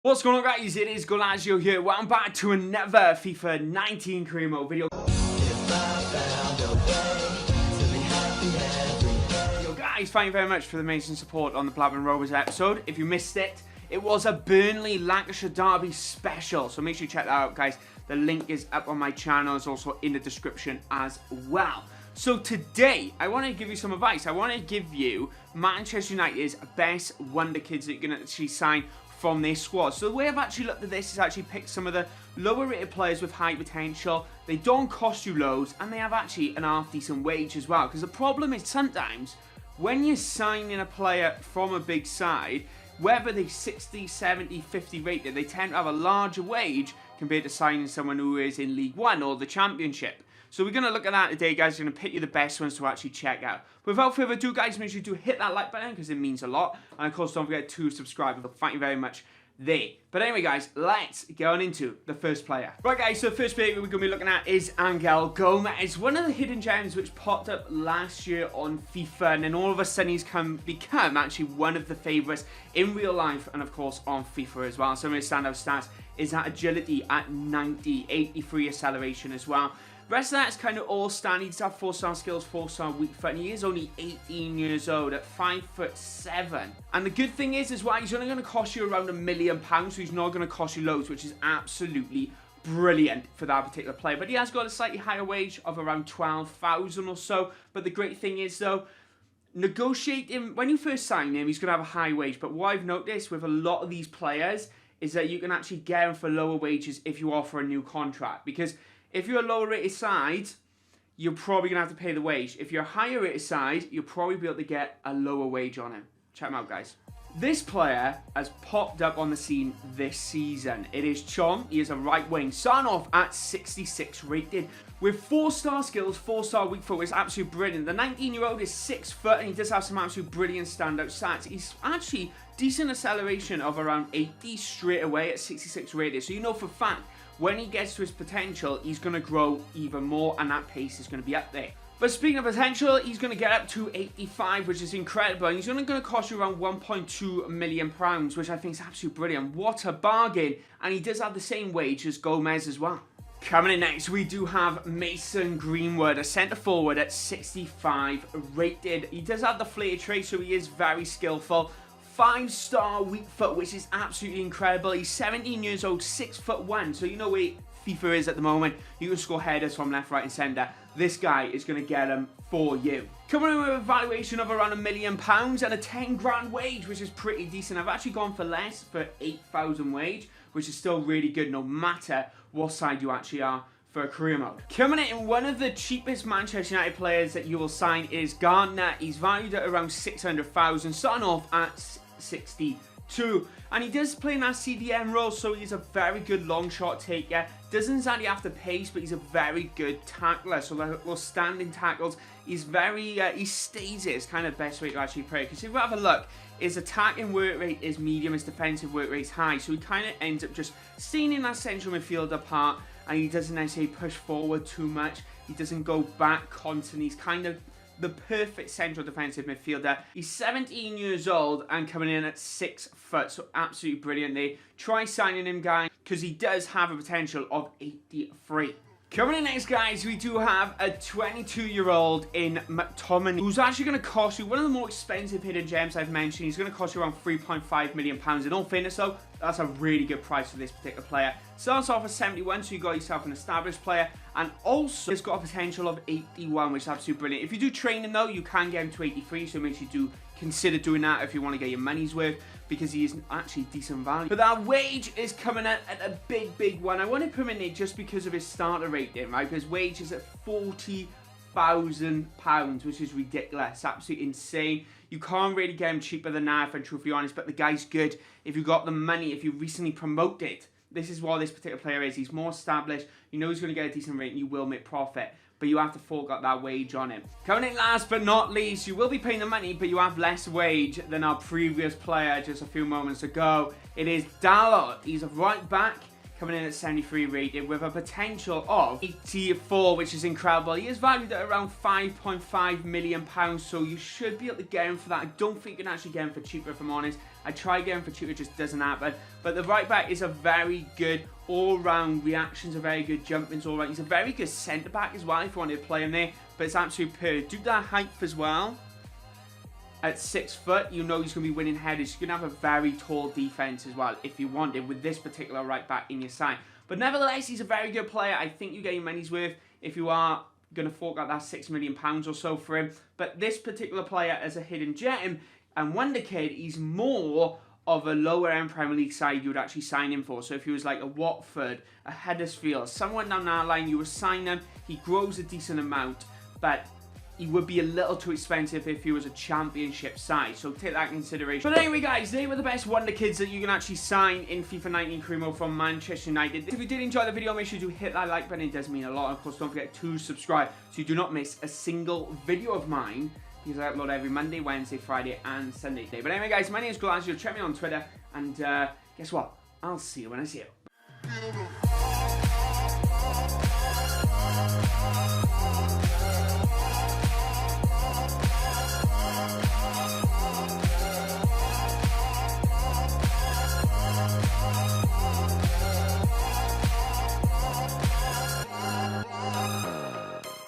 What's going on, guys? It is Goalazio here. Welcome back to another FIFA 19 career mode video. Yo guys, thank you very much for the amazing support on the Blackburn Rovers episode. If you missed it, it was a Burnley Lancashire Derby special, so make sure you check that out, guys. The link is up on my channel. It's also in the description as well. So today, I want to give you some advice. I want to give you Manchester United's best Wonderkids that you can actually sign from their squad. So the way I've actually looked at this is actually picked some of the lower rated players with high potential. They don't cost you loads, and they have actually an half decent wage as well. Because the problem is sometimes when you're signing a player from a big side, whether they're 60, 70, 50 rated, they tend to have a larger wage compared to signing someone who is in League One or the Championship. So we're going to look at that today, guys. We're going to pick you the best ones to actually check out. Without further ado, guys, make sure you do hit that like button because it means a lot. And of course, don't forget to subscribe. Thank you very much there. But anyway, guys, let's get on into the first player. Right, guys, so the first player we're going to be looking at is Angel Gomez. One of the hidden gems which popped up last year on FIFA, and then all of a sudden he's become actually one of the favourites in real life and, of course, on FIFA as well. Some of his standout stats is that agility at 90, 83 acceleration as well. Rest of that is kind of all standard. He's got 4-star skills, 4-star weak foot, and he is only 18 years old at 5'7". And the good thing is as well, he's only going to cost you around £1 million, so he's not going to cost you loads, which is absolutely brilliant for that particular player. But he has got a slightly higher wage of around 12,000 or so. But the great thing is though, negotiating, when you first sign him, he's going to have a high wage. But what I've noticed with a lot of these players is that you can actually get him for lower wages if you offer a new contract. Because if you're a lower rated side, you're probably going to have to pay the wage. If you're a higher rated side, you'll probably be able to get a lower wage on him. Check him out, guys. This player has popped up on the scene this season. It is Chong. He is a right wing. Starting off at 66 rated. With 4-star skills, 4-star weak foot, which is absolutely brilliant. The 19-year-old is 6 foot and he does have some absolute brilliant standout stats. He's actually decent acceleration of around 80 straight away at 66 rated. So you know for a fact, when he gets to his potential, he's going to grow even more and that pace is going to be up there. But speaking of potential, he's going to get up to 85, which is incredible. And he's only going to cost you around £1.2 million, which I think is absolutely brilliant. What a bargain. And he does have the same wage as Gomez as well. Coming in next, we do have Mason Greenwood, a centre forward at 65 rated. He does have the flair trait, so he is very skillful. 5-star weak foot, which is absolutely incredible. He's 17 years old, 6'1", so you know where FIFA is at the moment. You can score headers from left, right and centre. This guy is going to get them for you. Coming in with a valuation of around £1 million and a 10 grand wage, which is pretty decent. I've actually gone for less, for 8,000 wage, which is still really good no matter what side you actually are for a career mode. Coming in, one of the cheapest Manchester United players that you will sign is Gardner. He's valued at around 600,000, starting off at 62. And he does play in that CDM role, so he's a very good long shot taker. Doesn't exactly have the pace, but he's a very good tackler. So those standing tackles, he's very, he stays it. It's kind of the best way to actually play. Because if you have a look, his attacking work rate is medium, his defensive work rate is high. So he kind of ends up just staying in that central midfielder part, and he doesn't necessarily push forward too much. He doesn't go back constantly. He's kind of the perfect central defensive midfielder. He's 17 years old and coming in at 6 foot, so absolutely brilliant there. Try signing him, guys, because he does have a potential of 83. Coming in next, guys, we do have a 22-year-old in McTominay, who's actually going to cost you one of the more expensive hidden gems I've mentioned. He's going to cost you around £3.5 million. In all fairness, though, that's a really good price for this particular player. Starts off at 71, so you got yourself an established player, and also he's got a potential of 81, which is absolutely brilliant. If you do train him, though, you can get him to 83, so make sure you do consider doing that if you want to get your money's worth, because he is actually decent value. But that wage is coming at a big one. I want to put him in there just because of his starter rating, right? Because wage is at £40,000, which is ridiculous, absolutely insane. You can't really get him cheaper than that, if I'm truthfully honest, but the guy's good. If you got the money, if you recently promoted, this is what this particular player is. He's more established. You know he's going to get a decent rate and you will make profit. But you have to fork out that wage on him. Coming in last but not least, you will be paying the money, but you have less wage than our previous player just a few moments ago. It is Dalot. He's a right back, coming in at 73 rated with a potential of 84, which is incredible. He is valued at around £5.5 million, so you should be able to get him for that. I don't think you can actually get him for cheaper, if I'm honest. I try getting for cheaper, it just doesn't happen. But the right back is a very good all-round, reactions are very good, jumping's all right. He's a very good centre-back as well if you wanted to play him there, but it's absolute pure. Due to that height as well, at 6 foot, you know he's going to be winning headers. He's going to have a very tall defence as well if you wanted with this particular right back in your side. But nevertheless, he's a very good player. I think you get your money's worth if you are going to fork out that £6 million or so for him. But this particular player as a hidden gem and Wonderkid, he's more of a lower end Premier League side you would actually sign him for. So if he was like a Watford, a Huddersfield, someone down that line, you would sign him. He grows a decent amount, but he would be a little too expensive if he was a championship side. So take that into consideration. But anyway, guys, they were the best Wonderkids that you can actually sign in FIFA 19 Career Mode from Manchester United. If you did enjoy the video, make sure to hit that like button. It does mean a lot. And of course, don't forget to subscribe so you do not miss a single video of mine, because I upload every Monday, Wednesday, Friday, and Sunday. But anyway, guys, my name is Goalazio. Check me on Twitter. And guess what? I'll see you when I see you.